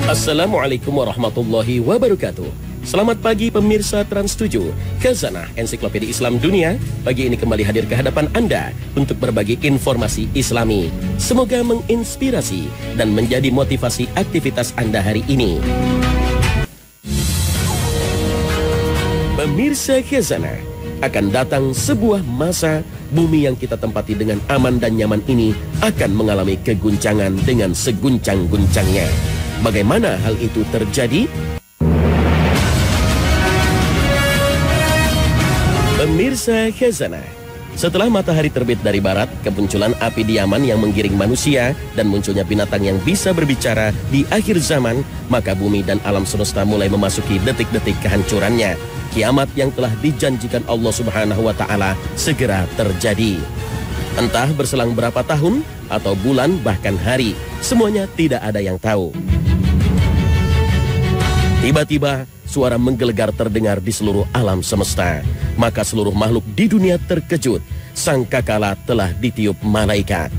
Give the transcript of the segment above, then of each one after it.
Assalamualaikum warahmatullahi wabarakatuh. Selamat pagi pemirsa Trans 7, Khazanah Ensiklopedia Islam Dunia. Pagi ini kembali hadir ke hadapan Anda untuk berbagi informasi Islami. Semoga menginspirasi dan menjadi motivasi aktivitas Anda hari ini. Pemirsa Khazanah, akan datang sebuah masa bumi yang kita tempati dengan aman dan nyaman ini akan mengalami keguncangan dengan seguncang-guncangnya. Bagaimana hal itu terjadi? Pemirsa Khazanah, setelah matahari terbit dari barat, kemunculan api di Yaman yang menggiring manusia dan munculnya binatang yang bisa berbicara di akhir zaman, maka bumi dan alam semesta mulai memasuki detik-detik kehancurannya. Kiamat yang telah dijanjikan Allah Subhanahu wa Ta'ala segera terjadi. Entah berselang berapa tahun atau bulan bahkan hari, semuanya tidak ada yang tahu. Tiba-tiba suara menggelegar terdengar di seluruh alam semesta. Maka seluruh makhluk di dunia terkejut. Sangkakala telah ditiup malaikat.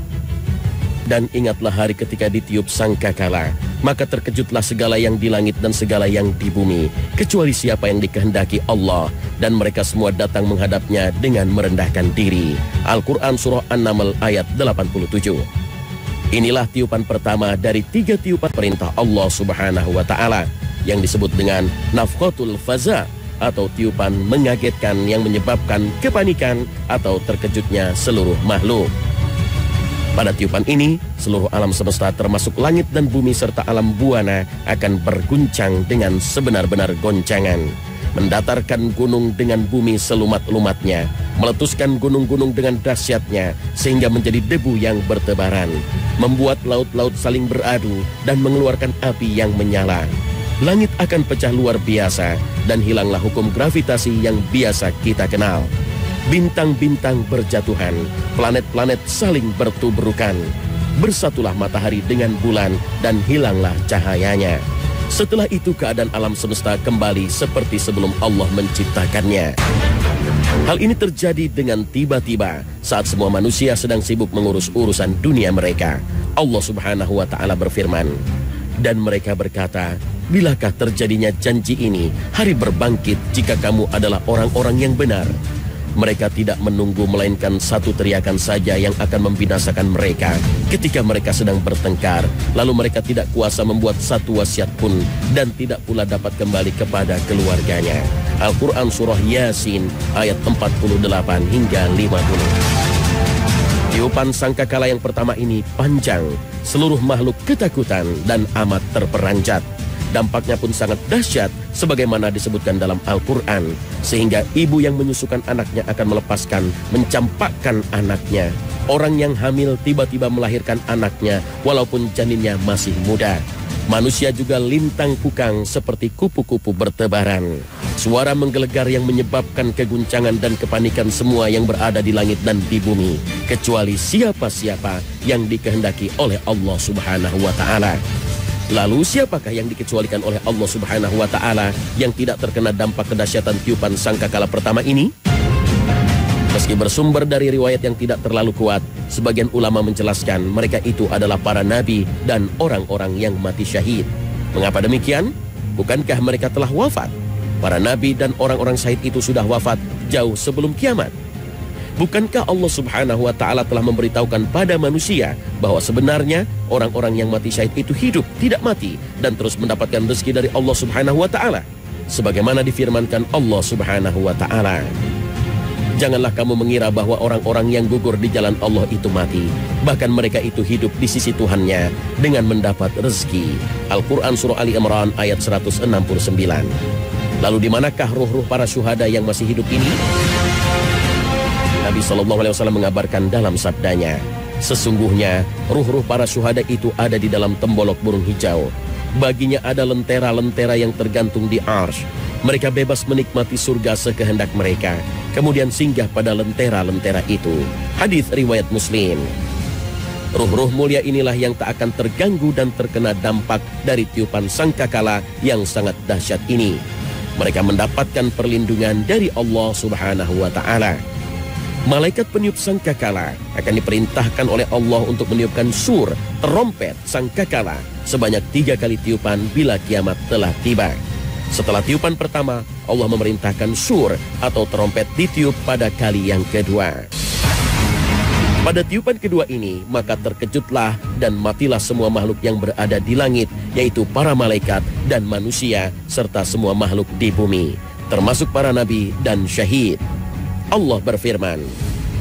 Dan ingatlah hari ketika ditiup sangkakala, maka terkejutlah segala yang di langit dan segala yang di bumi, kecuali siapa yang dikehendaki Allah, dan mereka semua datang menghadapnya dengan merendahkan diri. Al-Quran Surah An-Naml ayat 87. Inilah tiupan pertama dari 3 tiupan perintah Allah Subhanahu wa Ta'ala yang disebut dengan nafkhatul faza, atau tiupan mengagetkan yang menyebabkan kepanikan atau terkejutnya seluruh makhluk. Pada tiupan ini, seluruh alam semesta termasuk langit dan bumi serta alam buana akan berguncang dengan sebenar-benar goncangan. Mendatarkan gunung dengan bumi selumat-lumatnya, meletuskan gunung-gunung dengan dahsyatnya sehingga menjadi debu yang bertebaran, membuat laut-laut saling beradu dan mengeluarkan api yang menyala. Langit akan pecah luar biasa dan hilanglah hukum gravitasi yang biasa kita kenal. Bintang-bintang berjatuhan, planet-planet saling bertubrukan. Bersatulah matahari dengan bulan dan hilanglah cahayanya. Setelah itu keadaan alam semesta kembali seperti sebelum Allah menciptakannya. Hal ini terjadi dengan tiba-tiba saat semua manusia sedang sibuk mengurus urusan dunia mereka. Allah Subhanahu wa Ta'ala berfirman, dan mereka berkata, bilakah terjadinya janji ini, hari berbangkit, jika kamu adalah orang-orang yang benar? Mereka tidak menunggu melainkan satu teriakan saja yang akan membinasakan mereka ketika mereka sedang bertengkar. Lalu mereka tidak kuasa membuat satu wasiat pun dan tidak pula dapat kembali kepada keluarganya. Al-Quran Surah Yasin ayat 48 hingga 50. Tiupan sangkakala yang pertama ini panjang, seluruh makhluk ketakutan dan amat terperanjat. Dampaknya pun sangat dahsyat sebagaimana disebutkan dalam Al-Quran, sehingga ibu yang menyusukan anaknya akan mencampakkan anaknya. Orang yang hamil tiba-tiba melahirkan anaknya walaupun janinnya masih muda. Manusia juga lintang kukang seperti kupu-kupu bertebaran. Suara menggelegar yang menyebabkan keguncangan dan kepanikan semua yang berada di langit dan di bumi, kecuali siapa-siapa yang dikehendaki oleh Allah Subhanahu wa Ta'ala. Lalu siapakah yang dikecualikan oleh Allah Subhanahu wa Ta'ala yang tidak terkena dampak kedahsyatan tiupan sangkakala pertama ini? Meski bersumber dari riwayat yang tidak terlalu kuat, sebagian ulama menjelaskan mereka itu adalah para nabi dan orang-orang yang mati syahid. Mengapa demikian? Bukankah mereka telah wafat? Para nabi dan orang-orang syahid itu sudah wafat jauh sebelum kiamat. Bukankah Allah Subhanahu wa Ta'ala telah memberitahukan pada manusia bahwa sebenarnya orang-orang yang mati syahid itu hidup, tidak mati, dan terus mendapatkan rezeki dari Allah Subhanahu wa Ta'ala, sebagaimana difirmankan Allah Subhanahu wa Ta'ala, janganlah kamu mengira bahwa orang-orang yang gugur di jalan Allah itu mati, bahkan mereka itu hidup di sisi Tuhannya dengan mendapat rezeki. Al-Quran Surah Ali Imran ayat 169. Lalu di manakah ruh-ruh para syuhada yang masih hidup ini? Nabi SAW mengabarkan dalam sabdanya, sesungguhnya ruh-ruh para syuhada itu ada di dalam tembolok burung hijau. Baginya ada lentera-lentera yang tergantung di arsy. Mereka bebas menikmati surga sekehendak mereka, kemudian singgah pada lentera-lentera itu. Hadis riwayat Muslim. Ruh-ruh mulia inilah yang tak akan terganggu dan terkena dampak dari tiupan sangkakala yang sangat dahsyat ini. Mereka mendapatkan perlindungan dari Allah Subhanahu wa Ta'ala. Malaikat peniup sangkakala akan diperintahkan oleh Allah untuk meniupkan sur, trompet sangkakala sebanyak 3 kali tiupan bila kiamat telah tiba. Setelah tiupan pertama, Allah memerintahkan sur atau trompet ditiup pada kali yang kedua. Pada tiupan kedua ini, maka terkejutlah dan matilah semua makhluk yang berada di langit, yaitu para malaikat dan manusia, serta semua makhluk di bumi, termasuk para nabi dan syahid. Allah berfirman,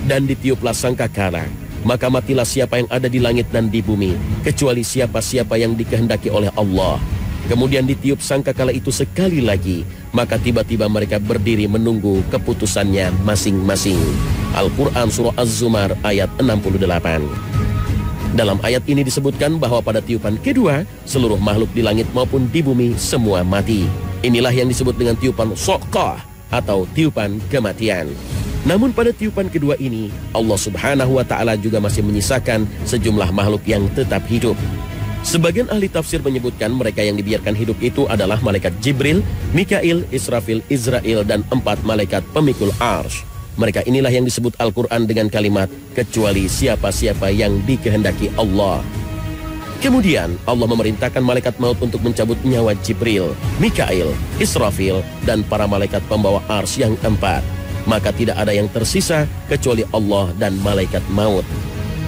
dan ditiuplah sangkakala, maka matilah siapa yang ada di langit dan di bumi, kecuali siapa-siapa yang dikehendaki oleh Allah. Kemudian ditiup sangkakala itu sekali lagi, maka tiba-tiba mereka berdiri menunggu keputusannya masing-masing. Al-Quran Surah Az-Zumar ayat 68. Dalam ayat ini disebutkan bahwa pada tiupan kedua, seluruh makhluk di langit maupun di bumi semua mati. Inilah yang disebut dengan tiupan soqah atau tiupan kematian. Namun pada tiupan kedua ini, Allah Subhanahu wa Ta'ala juga masih menyisakan sejumlah makhluk yang tetap hidup. Sebagian ahli tafsir menyebutkan mereka yang dibiarkan hidup itu adalah malaikat Jibril, Mikail, Israfil, Izrail, dan 4 malaikat pemikul Arsy. Mereka inilah yang disebut Al-Quran dengan kalimat, kecuali siapa-siapa yang dikehendaki Allah. Kemudian Allah memerintahkan malaikat maut untuk mencabut nyawa Jibril, Mikail, Israfil, dan para malaikat pembawa Arsy yang 4. Maka tidak ada yang tersisa kecuali Allah dan malaikat maut.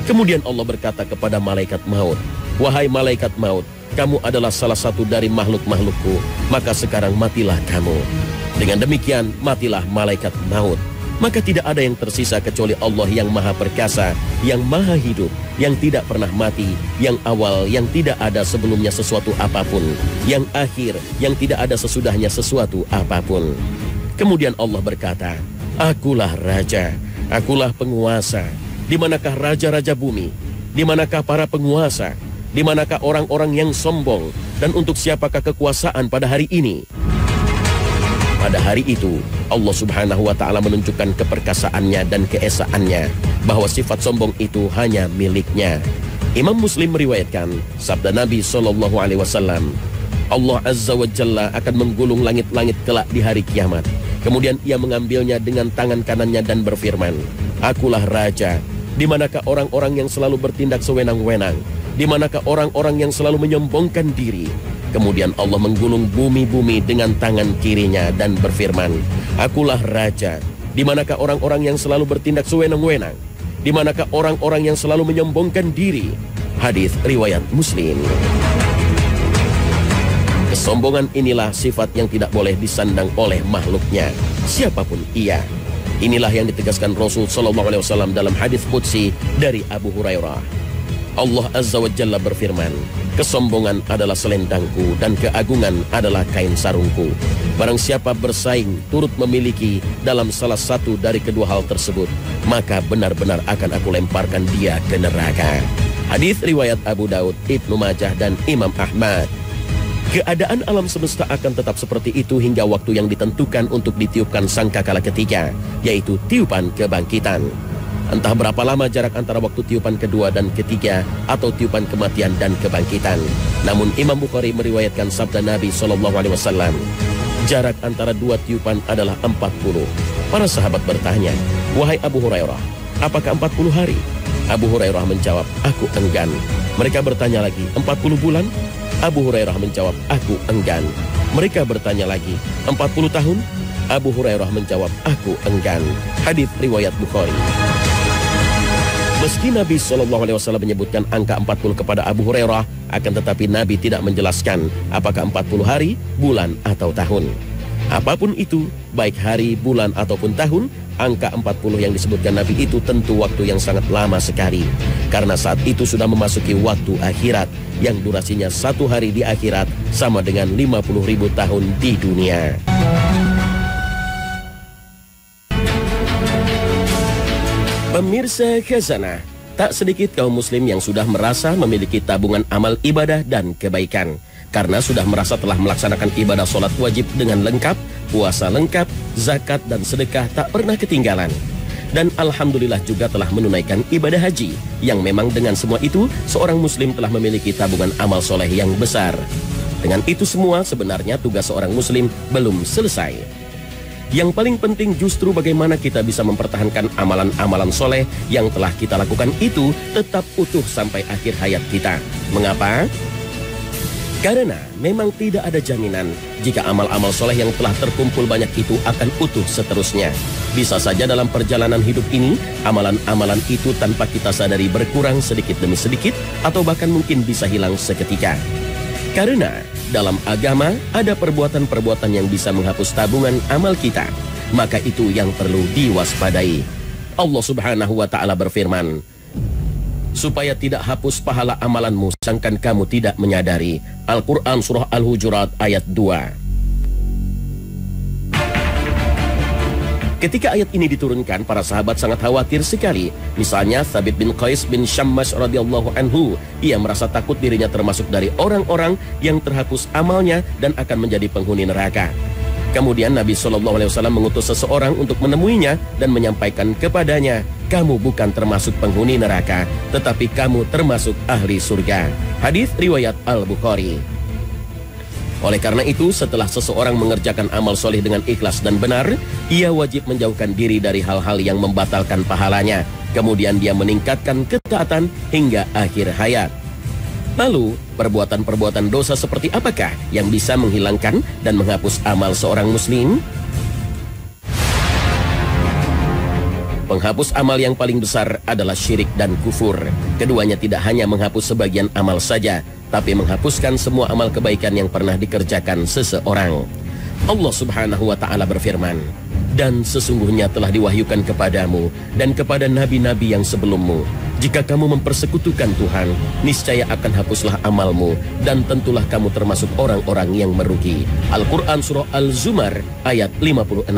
Kemudian Allah berkata kepada malaikat maut, wahai malaikat maut, kamu adalah salah satu dari makhluk-makhlukku, maka sekarang matilah kamu. Dengan demikian matilah malaikat maut. Maka tidak ada yang tersisa kecuali Allah yang maha perkasa, yang maha hidup, yang tidak pernah mati, yang awal, yang tidak ada sebelumnya sesuatu apapun, yang akhir, yang tidak ada sesudahnya sesuatu apapun. Kemudian Allah berkata, akulah raja, akulah penguasa. Di manakah raja-raja bumi? Di manakah para penguasa? Di manakah orang-orang yang sombong? Dan untuk siapakah kekuasaan pada hari ini? Pada hari itu, Allah Subhanahu wa Ta'ala menunjukkan keperkasaannya dan keesaannya, bahwa sifat sombong itu hanya miliknya. Imam Muslim meriwayatkan sabda Nabi SAW, Allah Azza wa Jalla akan menggulung langit-langit kelak di hari kiamat. Kemudian ia mengambilnya dengan tangan kanannya dan berfirman, akulah raja. Di manakah orang-orang yang selalu bertindak sewenang-wenang? Di manakah orang-orang yang selalu menyombongkan diri? Kemudian Allah menggulung bumi-bumi dengan tangan kirinya dan berfirman, akulah raja. Di manakah orang-orang yang selalu bertindak sewenang-wenang? Di manakah orang-orang yang selalu menyombongkan diri? Hadis riwayat Muslim. Kesombongan inilah sifat yang tidak boleh disandang oleh makhluknya, siapapun ia. Inilah yang ditegaskan Rasul SAW dalam hadis qudsi dari Abu Hurairah. Allah Azza wa Jalla berfirman, kesombongan adalah selendangku dan keagungan adalah kain sarungku. Barang siapa bersaing turut memiliki dalam salah satu dari kedua hal tersebut, maka benar-benar akan aku lemparkan dia ke neraka. Hadis riwayat Abu Daud, Ibnu Majah, dan Imam Ahmad. Keadaan alam semesta akan tetap seperti itu hingga waktu yang ditentukan untuk ditiupkan sangkakala ketiga, yaitu tiupan kebangkitan. Entah berapa lama jarak antara waktu tiupan kedua dan ketiga atau tiupan kematian dan kebangkitan. Namun Imam Bukhari meriwayatkan sabda Nabi SAW, jarak antara dua tiupan adalah 40. Para sahabat bertanya, wahai Abu Hurairah, apakah 40 hari? Abu Hurairah menjawab, aku enggan. Mereka bertanya lagi, 40 bulan? Abu Hurairah menjawab, aku enggan. Mereka bertanya lagi, 40 tahun? Abu Hurairah menjawab, aku enggan. Hadis riwayat Bukhari. Meski Nabi SAW menyebutkan angka 40 kepada Abu Hurairah, akan tetapi Nabi tidak menjelaskan apakah 40 hari, bulan, atau tahun. Apapun itu, baik hari, bulan, ataupun tahun, angka 40 yang disebutkan Nabi itu tentu waktu yang sangat lama sekali. Karena saat itu sudah memasuki waktu akhirat, yang durasinya 1 hari di akhirat sama dengan 50.000 tahun di dunia. Pemirsa Khazanah, tak sedikit kaum muslim yang sudah merasa memiliki tabungan amal ibadah dan kebaikan. Karena sudah merasa telah melaksanakan ibadah sholat wajib dengan lengkap, puasa lengkap, zakat dan sedekah tak pernah ketinggalan. Dan alhamdulillah juga telah menunaikan ibadah haji, yang memang dengan semua itu, seorang muslim telah memiliki tabungan amal soleh yang besar. Dengan itu semua, sebenarnya tugas seorang muslim belum selesai. Yang paling penting justru bagaimana kita bisa mempertahankan amalan-amalan soleh yang telah kita lakukan itu tetap utuh sampai akhir hayat kita. Mengapa? Karena memang tidak ada jaminan jika amal-amal soleh yang telah terkumpul banyak itu akan utuh seterusnya. Bisa saja dalam perjalanan hidup ini, amalan-amalan itu tanpa kita sadari berkurang sedikit demi sedikit, atau bahkan mungkin bisa hilang seketika. Karena dalam agama ada perbuatan-perbuatan yang bisa menghapus tabungan amal kita, maka itu yang perlu diwaspadai. Allah Subhanahu wa Ta'ala berfirman, supaya tidak hapus pahala amalanmu sedangkan kamu tidak menyadari. Al-Quran Surah Al-Hujurat ayat 2. Ketika ayat ini diturunkan, para sahabat sangat khawatir sekali. Misalnya Thabit bin Qais bin Syammas radhiyallahu anhu, ia merasa takut dirinya termasuk dari orang-orang yang terhapus amalnya dan akan menjadi penghuni neraka. Kemudian Nabi SAW mengutus seseorang untuk menemuinya dan menyampaikan kepadanya, kamu bukan termasuk penghuni neraka, tetapi kamu termasuk ahli surga. Hadis riwayat Al-Bukhari. Oleh karena itu, setelah seseorang mengerjakan amal soleh dengan ikhlas dan benar, ia wajib menjauhkan diri dari hal-hal yang membatalkan pahalanya. Kemudian dia meningkatkan ketaatan hingga akhir hayat. Lalu, perbuatan-perbuatan dosa seperti apakah yang bisa menghilangkan dan menghapus amal seorang muslim? Penghapus amal yang paling besar adalah syirik dan kufur. Keduanya tidak hanya menghapus sebagian amal saja, tapi menghapuskan semua amal kebaikan yang pernah dikerjakan seseorang. Allah Subhanahu wa Ta'ala berfirman, dan sesungguhnya telah diwahyukan kepadamu dan kepada nabi-nabi yang sebelummu, jika kamu mempersekutukan Tuhan, niscaya akan hapuslah amalmu dan tentulah kamu termasuk orang-orang yang merugi. Al-Quran Surah Al-Zumar ayat 56.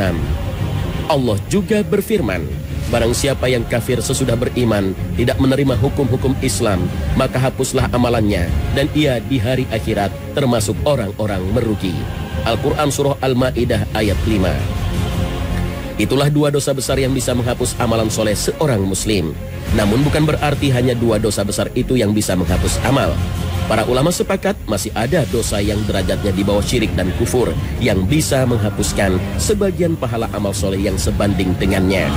Allah juga berfirman, barang siapa yang kafir sesudah beriman, tidak menerima hukum-hukum Islam, maka hapuslah amalannya dan ia di hari akhirat termasuk orang-orang merugi. Al-Quran Surah Al-Ma'idah ayat 5. Itulah dua dosa besar yang bisa menghapus amalan soleh seorang muslim. Namun bukan berarti hanya dua dosa besar itu yang bisa menghapus amal. Para ulama sepakat masih ada dosa yang derajatnya di bawah syirik dan kufur yang bisa menghapuskan sebagian pahala amal soleh yang sebanding dengannya.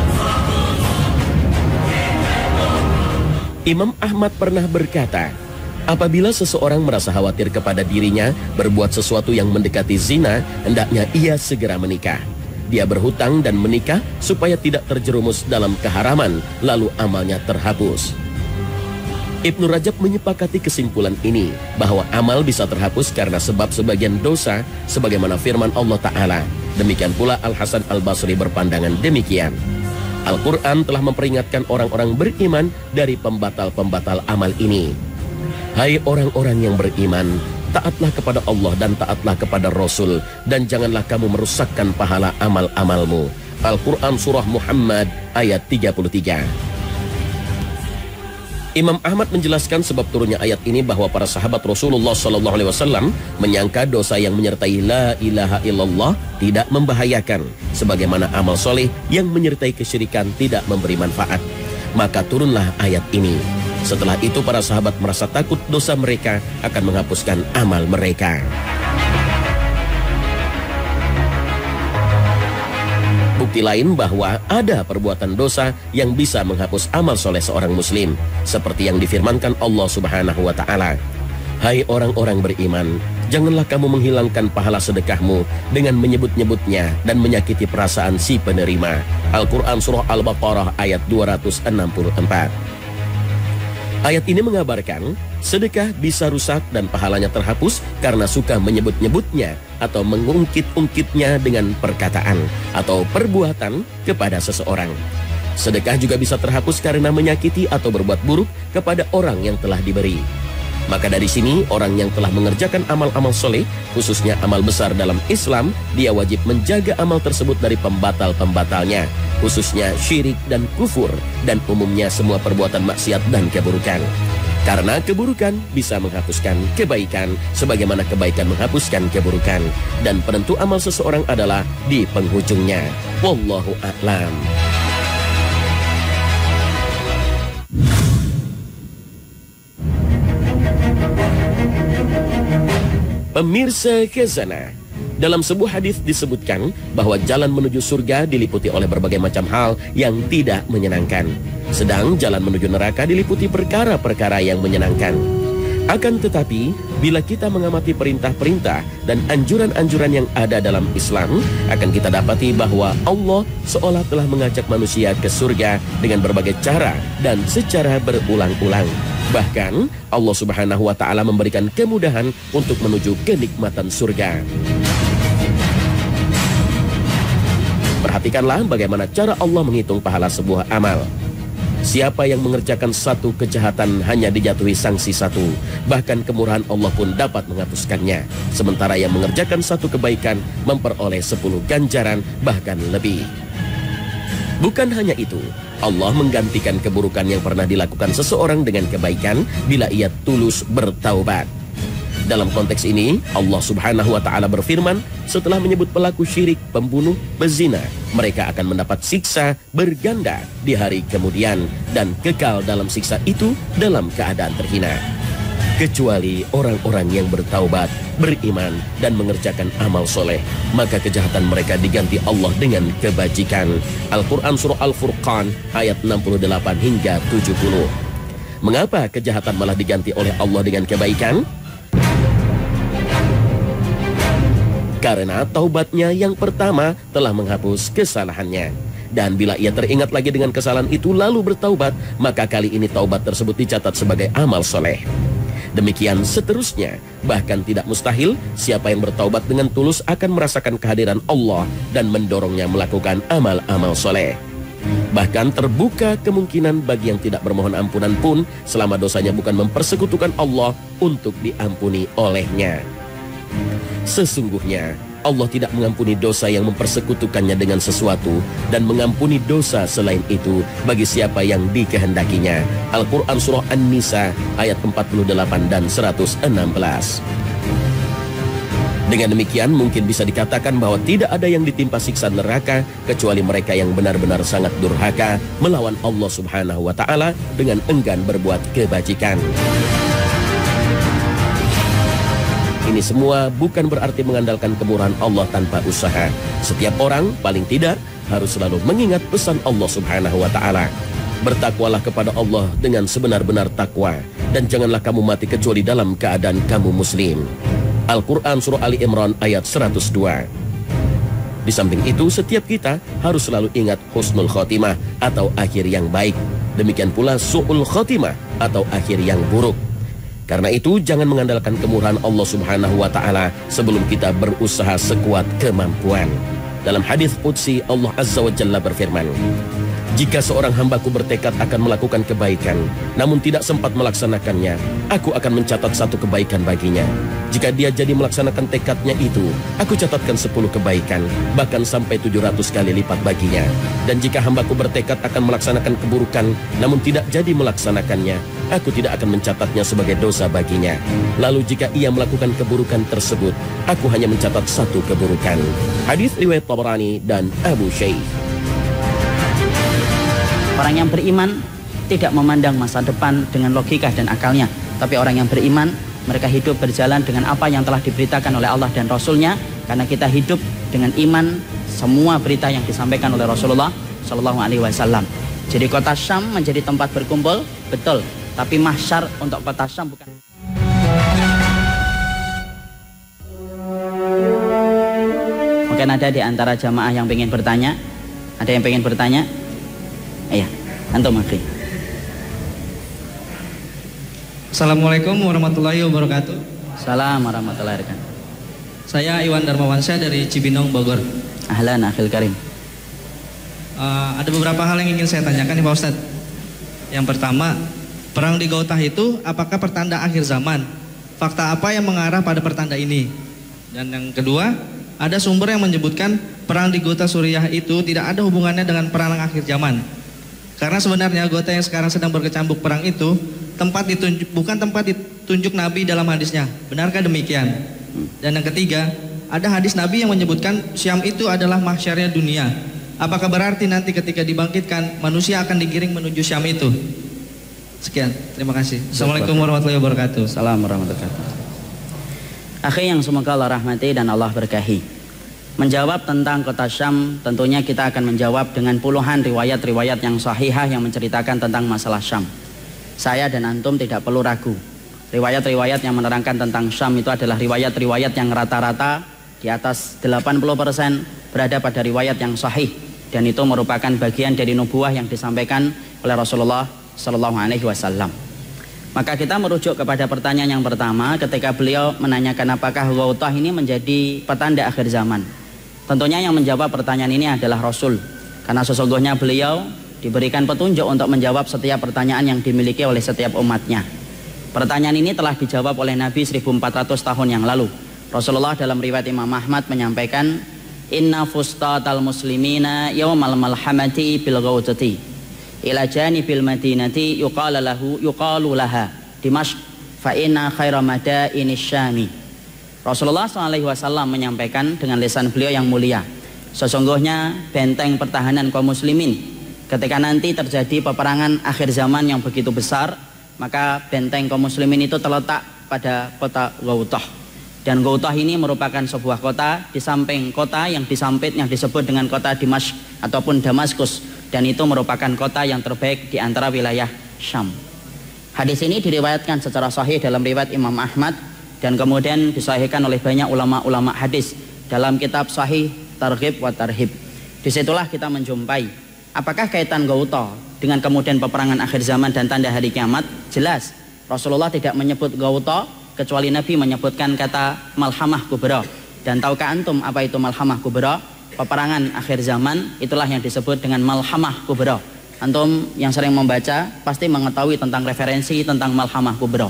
Imam Ahmad pernah berkata, apabila seseorang merasa khawatir kepada dirinya berbuat sesuatu yang mendekati zina, hendaknya ia segera menikah. Dia berhutang dan menikah supaya tidak terjerumus dalam keharaman, lalu amalnya terhapus. Ibnu Rajab menyepakati kesimpulan ini, bahwa amal bisa terhapus karena sebab sebagian dosa, sebagaimana firman Allah Ta'ala. Demikian pula Al-Hasan Al-Basri berpandangan demikian. Al-Quran telah memperingatkan orang-orang beriman dari pembatal-pembatal amal ini. Hai orang-orang yang beriman, taatlah kepada Allah dan taatlah kepada Rasul, dan janganlah kamu merusakkan pahala amal-amalmu. Al-Quran Surah Muhammad ayat 33. Imam Ahmad menjelaskan sebab turunnya ayat ini bahwa para sahabat Rasulullah SAW menyangka dosa yang menyertai la ilaha illallah tidak membahayakan, sebagaimana amal soleh yang menyertai kesyirikan tidak memberi manfaat. Maka turunlah ayat ini. Setelah itu para sahabat merasa takut dosa mereka akan menghapuskan amal mereka. Bukti lain bahwa ada perbuatan dosa yang bisa menghapus amal soleh seorang muslim, seperti yang difirmankan Allah Subhanahu wa Ta'ala. Hai orang-orang beriman, janganlah kamu menghilangkan pahala sedekahmu dengan menyebut-nyebutnya dan menyakiti perasaan si penerima. Al-Quran Surah Al-Baqarah ayat 264. Ayat ini mengabarkan sedekah bisa rusak dan pahalanya terhapus karena suka menyebut-nyebutnya atau mengungkit-ungkitnya dengan perkataan atau perbuatan kepada seseorang. Sedekah juga bisa terhapus karena menyakiti atau berbuat buruk kepada orang yang telah diberi. Maka dari sini orang yang telah mengerjakan amal-amal soleh, khususnya amal besar dalam Islam, dia wajib menjaga amal tersebut dari pembatal-pembatalnya, khususnya syirik dan kufur, dan umumnya semua perbuatan maksiat dan keburukan. Karena keburukan bisa menghapuskan kebaikan, sebagaimana kebaikan menghapuskan keburukan. Dan penentu amal seseorang adalah di penghujungnya. Wallahu a'lam. Pemirsa khazanah, dalam sebuah hadis disebutkan bahwa jalan menuju surga diliputi oleh berbagai macam hal yang tidak menyenangkan, sedang jalan menuju neraka diliputi perkara-perkara yang menyenangkan. Akan tetapi, bila kita mengamati perintah-perintah dan anjuran-anjuran yang ada dalam Islam, akan kita dapati bahwa Allah seolah telah mengajak manusia ke surga dengan berbagai cara dan secara berulang-ulang. Bahkan, Allah Subhanahu wa Ta'ala memberikan kemudahan untuk menuju kenikmatan surga. Perhatikanlah bagaimana cara Allah menghitung pahala sebuah amal. Siapa yang mengerjakan satu kejahatan hanya dijatuhi sanksi satu, bahkan kemurahan Allah pun dapat menghapuskannya. Sementara yang mengerjakan satu kebaikan memperoleh 10 ganjaran bahkan lebih. Bukan hanya itu, Allah menggantikan keburukan yang pernah dilakukan seseorang dengan kebaikan bila ia tulus bertaubat. Dalam konteks ini, Allah Subhanahu wa Ta'ala berfirman, setelah menyebut pelaku syirik, pembunuh, pezina, mereka akan mendapat siksa berganda di hari kemudian dan kekal dalam siksa itu dalam keadaan terhina. Kecuali orang-orang yang bertaubat, beriman, dan mengerjakan amal soleh, maka kejahatan mereka diganti Allah dengan kebajikan. Al-Quran Surah Al-Furqan ayat 68 hingga 70. Mengapa kejahatan malah diganti oleh Allah dengan kebaikan? Karena taubatnya yang pertama telah menghapus kesalahannya. Dan bila ia teringat lagi dengan kesalahan itu lalu bertaubat, maka kali ini taubat tersebut dicatat sebagai amal soleh. Demikian seterusnya, bahkan tidak mustahil siapa yang bertaubat dengan tulus akan merasakan kehadiran Allah dan mendorongnya melakukan amal-amal soleh. Bahkan terbuka kemungkinan bagi yang tidak bermohon ampunan pun selama dosanya bukan mempersekutukan Allah untuk diampuni olehnya. Sesungguhnya Allah tidak mengampuni dosa yang mempersekutukannya dengan sesuatu dan mengampuni dosa selain itu bagi siapa yang dikehendakinya. Al-Quran Surah An-Nisa ayat 48 dan 116. Dengan demikian mungkin bisa dikatakan bahwa tidak ada yang ditimpa siksa neraka kecuali mereka yang benar-benar sangat durhaka melawan Allah Subhanahu wa Ta'ala dengan enggan berbuat kebajikan. Ini semua bukan berarti mengandalkan kemurahan Allah tanpa usaha. Setiap orang paling tidak harus selalu mengingat pesan Allah Subhanahu wa Ta'ala. Bertakwalah kepada Allah dengan sebenar-benar takwa dan janganlah kamu mati kecuali dalam keadaan kamu muslim. Al-Quran Surah Ali Imran ayat 102. Di samping itu, setiap kita harus selalu ingat husnul khotimah atau akhir yang baik. Demikian pula su'ul khotimah atau akhir yang buruk. Karena itu, jangan mengandalkan kemurahan Allah Subhanahu wa Ta'ala sebelum kita berusaha sekuat kemampuan. Dalam hadis qudsi, Allah Azza wa Jalla berfirman, jika seorang hambaku bertekad akan melakukan kebaikan, namun tidak sempat melaksanakannya, aku akan mencatat 1 kebaikan baginya. Jika dia jadi melaksanakan tekadnya itu, aku catatkan 10 kebaikan, bahkan sampai 700 kali lipat baginya. Dan jika hambaku bertekad akan melaksanakan keburukan, namun tidak jadi melaksanakannya, aku tidak akan mencatatnya sebagai dosa baginya. Lalu jika ia melakukan keburukan tersebut, aku hanya mencatat 1 keburukan. Hadis riwayat Tabrani dan Abu Shaykh. Orang yang beriman tidak memandang masa depan dengan logika dan akalnya. Tapi orang yang beriman, mereka hidup berjalan dengan apa yang telah diberitakan oleh Allah dan Rasulnya. Karena kita hidup dengan iman semua berita yang disampaikan oleh Rasulullah SAW. Jadi kota Syam menjadi tempat berkumpul, betul. Tapi mahsyar untuk kota Syam bukan. Mungkin ada di antara jamaah yang ingin bertanya. Ada yang ingin bertanya? Iya, antum akhi. Assalamualaikum warahmatullahi wabarakatuh. Salam warahmatullahi wabarakatuh. Saya Iwan Darmawansyah dari Cibinong, Bogor. Ahlan akhil karim. Ada beberapa hal yang ingin saya tanyakan nih Pak Ustadz. Yang pertama, perang di Gautah itu apakah pertanda akhir zaman? Fakta apa yang mengarah pada pertanda ini? Dan yang kedua, ada sumber yang menyebutkan perang di Gota Suriah itu tidak ada hubungannya dengan perang akhir zaman. Karena sebenarnya Gota yang sekarang sedang berkecambuk perang itu bukan tempat ditunjuk Nabi dalam hadisnya. Benarkah demikian? Dan yang ketiga, ada hadis Nabi yang menyebutkan Syam itu adalah mahsyarnya dunia. Apakah berarti nanti ketika dibangkitkan manusia akan digiring menuju Syam itu? Sekian, terima kasih. Assalamualaikum warahmatullahi wabarakatuh. Assalamualaikum warahmatullahi wabarakatuh. Akhi yang semoga Allah rahmati dan Allah berkahi. Menjawab tentang kota Syam, tentunya kita akan menjawab dengan puluhan riwayat-riwayat yang sahihah yang menceritakan tentang masalah Syam. Saya dan antum tidak perlu ragu Riwayat-riwayat yang menerangkan tentang Syam itu adalah riwayat-riwayat yang rata-rata di atas 80% berada pada riwayat yang sahih, dan itu merupakan bagian dari nubuah yang disampaikan oleh Rasulullah Shallallahu Alaihi Wasallam. Maka kita merujuk kepada pertanyaan yang pertama ketika beliau menanyakan apakah Ghautah ini menjadi petanda akhir zaman. Tentunya yang menjawab pertanyaan ini adalah Rasul, karena sesungguhnya beliau diberikan petunjuk untuk menjawab setiap pertanyaan yang dimiliki oleh setiap umatnya. Pertanyaan ini telah dijawab oleh Nabi 1400 tahun yang lalu. Rasulullah dalam riwayat Imam Ahmad menyampaikan, Inna fustatal muslimina yawmal malhamati bil ghautati ila janibil madinati yuqalu laha Dimashq fa inna khaira madaini syami. Rasulullah SAW menyampaikan dengan lisan beliau yang mulia, sesungguhnya benteng pertahanan kaum muslimin ketika nanti terjadi peperangan akhir zaman yang begitu besar, maka benteng kaum muslimin itu terletak pada kota Ghautah. Dan Ghautah ini merupakan sebuah kota di samping kota yang disampitnya disebut dengan kota Dimashq ataupun Damaskus, dan itu merupakan kota yang terbaik di antara wilayah Syam. Hadis ini diriwayatkan secara sahih dalam riwayat Imam Ahmad dan kemudian disahihkan oleh banyak ulama-ulama hadis dalam kitab Sahih Targhib wa Tarhib. Disitulah kita menjumpai apakah kaitan Ghautah dengan kemudian peperangan akhir zaman dan tanda hari kiamat. Jelas Rasulullah tidak menyebut Ghautah kecuali Nabi menyebutkan kata Malhamah Kubra. Dan tahukah antum apa itu Malhamah Kubra? Peperangan akhir zaman itulah yang disebut dengan Malhamah Kubra. Antum yang sering membaca pasti mengetahui tentang referensi tentang Malhamah Kubra.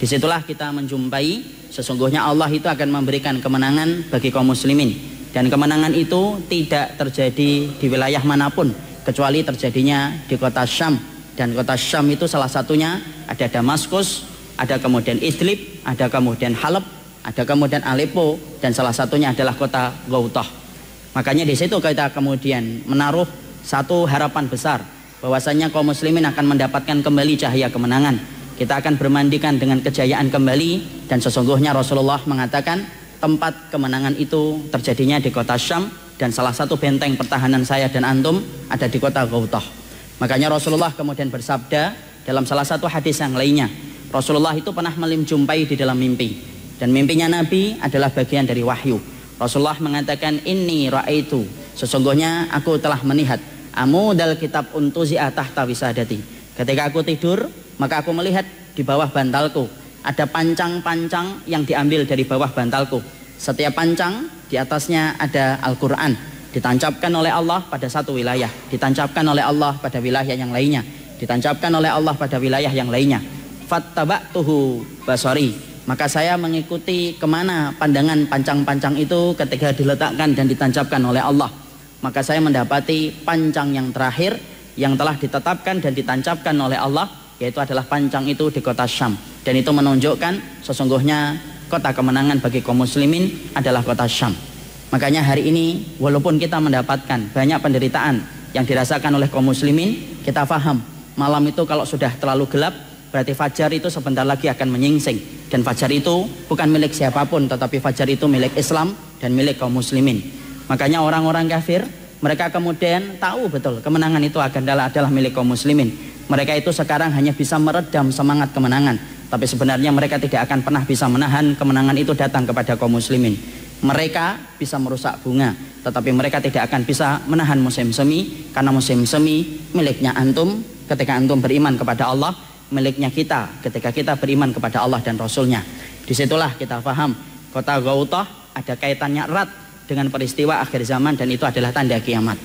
Disitulah kita menjumpai sesungguhnya Allah itu akan memberikan kemenangan bagi kaum muslimin, dan kemenangan itu tidak terjadi di wilayah manapun kecuali terjadinya di kota Syam. Dan kota Syam itu salah satunya ada Damaskus, ada kemudian Idlib, ada kemudian Halab, ada kemudian Aleppo, dan salah satunya adalah kota Ghautah. Makanya di situ kita kemudian menaruh satu harapan besar bahwasanya kaum muslimin akan mendapatkan kembali cahaya kemenangan. Kita akan bermandikan dengan kejayaan kembali, dan sesungguhnya Rasulullah mengatakan tempat kemenangan itu terjadinya di kota Syam, dan salah satu benteng pertahanan saya dan antum ada di kota Ghautah. Makanya Rasulullah kemudian bersabda dalam salah satu hadis yang lainnya, Rasulullah itu pernah menjumpai di dalam mimpi, dan mimpinya Nabi adalah bagian dari wahyu. Rasulullah mengatakan, inni ra'aitu, sesungguhnya aku telah melihat amudal kitab untuzi'a tahta wisadati. Ketika aku tidur, maka aku melihat di bawah bantalku ada pancang-pancang yang diambil dari bawah bantalku. Setiap pancang di atasnya ada Al-Quran, ditancapkan oleh Allah pada satu wilayah, ditancapkan oleh Allah pada wilayah yang lainnya, ditancapkan oleh Allah pada wilayah yang lainnya. Fattaba'tuhu basari, maka saya mengikuti kemana pandangan pancang-pancang itu ketika diletakkan dan ditancapkan oleh Allah. Maka saya mendapati pancang yang terakhir yang telah ditetapkan dan ditancapkan oleh Allah, yaitu adalah pancang itu di kota Syam. Dan itu menunjukkan sesungguhnya kota kemenangan bagi kaum muslimin adalah kota Syam. Makanya hari ini walaupun kita mendapatkan banyak penderitaan yang dirasakan oleh kaum muslimin, kita faham malam itu kalau sudah terlalu gelap berarti fajar itu sebentar lagi akan menyingsing. Dan fajar itu bukan milik siapapun, tetapi fajar itu milik Islam dan milik kaum muslimin. Makanya orang-orang kafir mereka kemudian tahu betul kemenangan itu adalah milik kaum muslimin. Mereka itu sekarang hanya bisa meredam semangat kemenangan, tapi sebenarnya mereka tidak akan pernah bisa menahan kemenangan itu datang kepada kaum muslimin. Mereka bisa merusak bunga, tetapi mereka tidak akan bisa menahan musim semi, karena musim semi miliknya antum ketika antum beriman kepada Allah, miliknya kita ketika kita beriman kepada Allah dan Rasulnya. Disitulah kita paham kota Ghautah ada kaitannya erat dengan peristiwa akhir zaman, dan itu adalah tanda kiamat.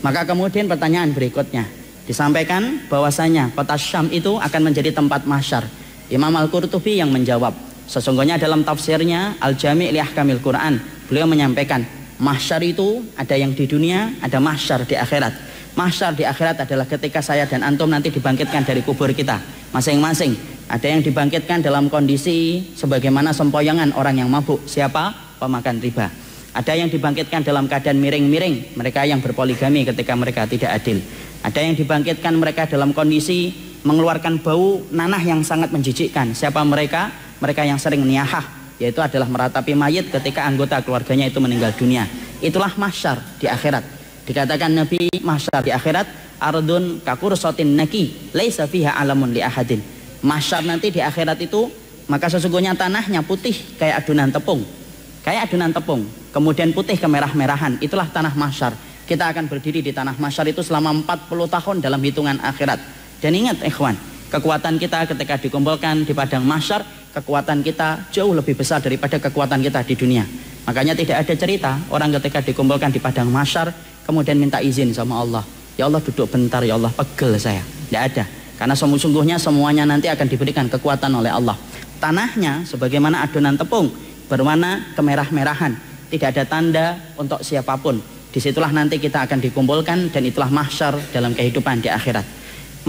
Maka kemudian pertanyaan berikutnya disampaikan bahwasanya kota Syam itu akan menjadi tempat mahsyar. Imam Al-Qurtubi yang menjawab, sesungguhnya dalam tafsirnya Al-Jami' li Ahkamil Quran, beliau menyampaikan mahsyar itu ada yang di dunia, ada mahsyar di akhirat. Mahsyar di akhirat adalah ketika saya dan antum nanti dibangkitkan dari kubur kita masing-masing. Ada yang dibangkitkan dalam kondisi sebagaimana sempoyongan orang yang mabuk. Siapa? Pemakan riba. Ada yang dibangkitkan dalam keadaan miring-miring, mereka yang berpoligami ketika mereka tidak adil. Ada yang dibangkitkan mereka dalam kondisi mengeluarkan bau nanah yang sangat menjijikkan. Siapa mereka? Mereka yang sering niyahah, yaitu adalah meratapi mayit ketika anggota keluarganya itu meninggal dunia. Itulah mahsyar di akhirat. Dikatakan Nabi, mahsyar di akhirat ardun kakursotin naki laisa fiha alamun li ahadin. Mahsyar nanti di akhirat itu maka sesungguhnya tanahnya putih kayak adonan tepung. Kayak adonan tepung, kemudian putih kemerah-merahan, itulah tanah mahsyar. Kita akan berdiri di tanah mahsyar itu selama 40 tahun dalam hitungan akhirat. Dan ingat ikhwan, kekuatan kita ketika dikumpulkan di padang mahsyar, kekuatan kita jauh lebih besar daripada kekuatan kita di dunia. Makanya tidak ada cerita orang ketika dikumpulkan di padang mahsyar kemudian minta izin sama Allah. Ya Allah duduk bentar, ya Allah pegel saya. Tidak ada. Karena sungguhnya semuanya nanti akan diberikan kekuatan oleh Allah. Tanahnya sebagaimana adonan tepung, berwarna kemerah-merahan, tidak ada tanda untuk siapapun. Disitulah nanti kita akan dikumpulkan, dan itulah mahsyar dalam kehidupan di akhirat.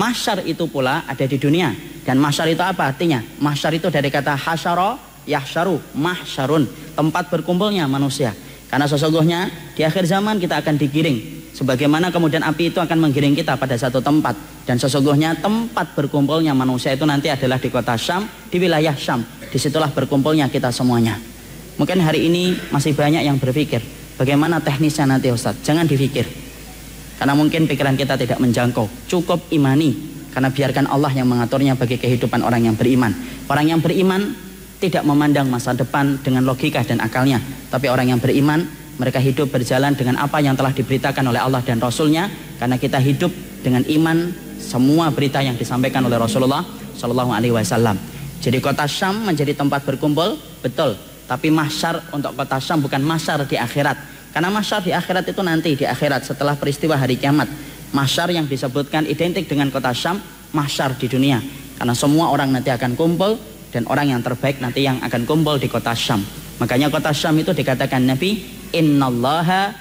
Mahsyar itu pula ada di dunia. Dan mahsyar itu apa artinya? Mahsyar itu dari kata hasyara yahsyaru, mahsyarun, tempat berkumpulnya manusia. Karena sesungguhnya di akhir zaman kita akan digiring, sebagaimana kemudian api itu akan menggiring kita pada satu tempat. Dan sesungguhnya tempat berkumpulnya manusia itu nanti adalah di kota Syam, di wilayah Syam. Disitulah berkumpulnya kita semuanya. Mungkin hari ini masih banyak yang berpikir, bagaimana teknisnya nanti Ustadz? Jangan dipikir, karena mungkin pikiran kita tidak menjangkau. Cukup imani, karena biarkan Allah yang mengaturnya bagi kehidupan orang yang beriman. Orang yang beriman tidak memandang masa depan dengan logika dan akalnya, tapi orang yang beriman, mereka hidup berjalan dengan apa yang telah diberitakan oleh Allah dan Rasulnya. Karena kita hidup dengan iman semua berita yang disampaikan oleh Rasulullah Shallallahu Alaihi Wasallam. Jadi kota Syam menjadi tempat berkumpul, betul. Tapi mahsyar untuk kota Syam bukan mahsyar di akhirat. Karena mahsyar di akhirat itu nanti di akhirat setelah peristiwa hari kiamat. Mahsyar yang disebutkan identik dengan kota Syam, mahsyar di dunia. Karena semua orang nanti akan kumpul, dan orang yang terbaik nanti yang akan kumpul di kota Syam. Makanya kota Syam itu dikatakan Nabi, innallaha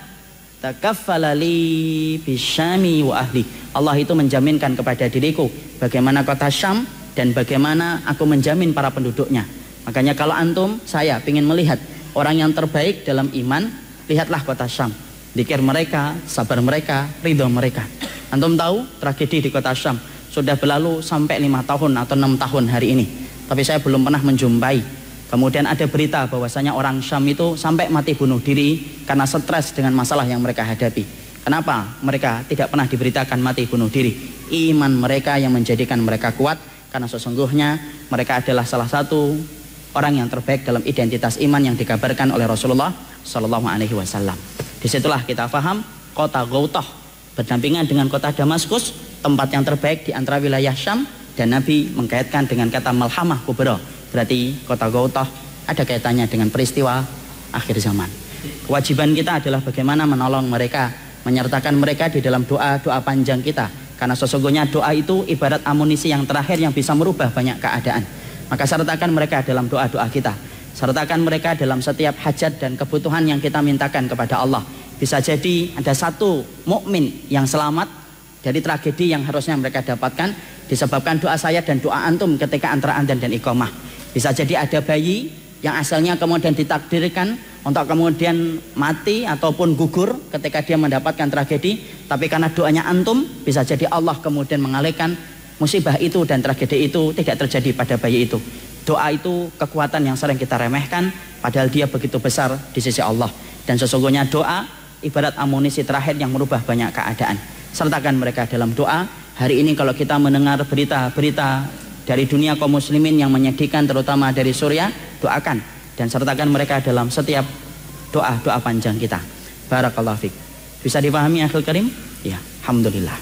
takaffala li bisyami wa ahli. Allah itu menjaminkan kepada diriku bagaimana kota Syam dan bagaimana aku menjamin para penduduknya. Makanya kalau antum, saya ingin melihat orang yang terbaik dalam iman, lihatlah kota Syam. Zikir mereka, sabar mereka, ridho mereka. Antum tahu tragedi di kota Syam sudah berlalu sampai 5 tahun atau 6 tahun hari ini, tapi saya belum pernah menjumpai. Kemudian ada berita bahwasanya orang Syam itu sampai mati bunuh diri karena stres dengan masalah yang mereka hadapi. Kenapa? Mereka tidak pernah diberitakan mati bunuh diri. Iman mereka yang menjadikan mereka kuat, karena sesungguhnya mereka adalah salah satu orang yang terbaik dalam identitas iman yang dikabarkan oleh Rasulullah Shallallahu Alaihi Wasallam. Disitulah kita faham kota Ghautah berdampingan dengan kota Damaskus, tempat yang terbaik di antara wilayah Syam, dan Nabi mengkaitkan dengan kata malhamah kubra. Berarti kota Ghautah ada kaitannya dengan peristiwa akhir zaman. Kewajiban kita adalah bagaimana menolong mereka, menyertakan mereka di dalam doa-doa panjang kita. Karena sesungguhnya doa itu ibarat amunisi yang terakhir yang bisa merubah banyak keadaan. Maka sertakan mereka dalam doa-doa kita. Sertakan mereka dalam setiap hajat dan kebutuhan yang kita mintakan kepada Allah. Bisa jadi ada satu mukmin yang selamat dari tragedi yang harusnya mereka dapatkan disebabkan doa saya dan doa antum ketika antara adzan dan iqamah. Bisa jadi ada bayi yang asalnya kemudian ditakdirkan untuk kemudian mati ataupun gugur ketika dia mendapatkan tragedi, tapi karena doanya antum bisa jadi Allah kemudian mengalihkan musibah itu dan tragedi itu tidak terjadi pada bayi itu. Doa itu kekuatan yang sering kita remehkan, padahal dia begitu besar di sisi Allah. Dan sesungguhnya doa ibarat amunisi terakhir yang merubah banyak keadaan. Sertakan mereka dalam doa. Hari ini kalau kita mendengar berita-berita dari dunia kaum muslimin yang menyedihkan, terutama dari Suriah, doakan dan sertakan mereka dalam setiap doa-doa panjang kita. Barakallahu fiik. Bisa dipahami akhil karim? Ya, alhamdulillah.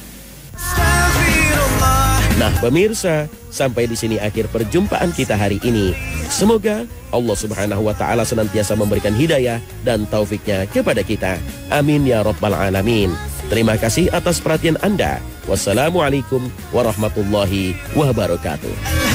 Nah pemirsa, sampai di sini akhir perjumpaan kita hari ini. Semoga Allah Subhanahu wa Ta'ala senantiasa memberikan hidayah dan taufiknya kepada kita. Amin ya Rabbal Alamin. Terima kasih atas perhatian Anda. Wassalamualaikum warahmatullahi wabarakatuh.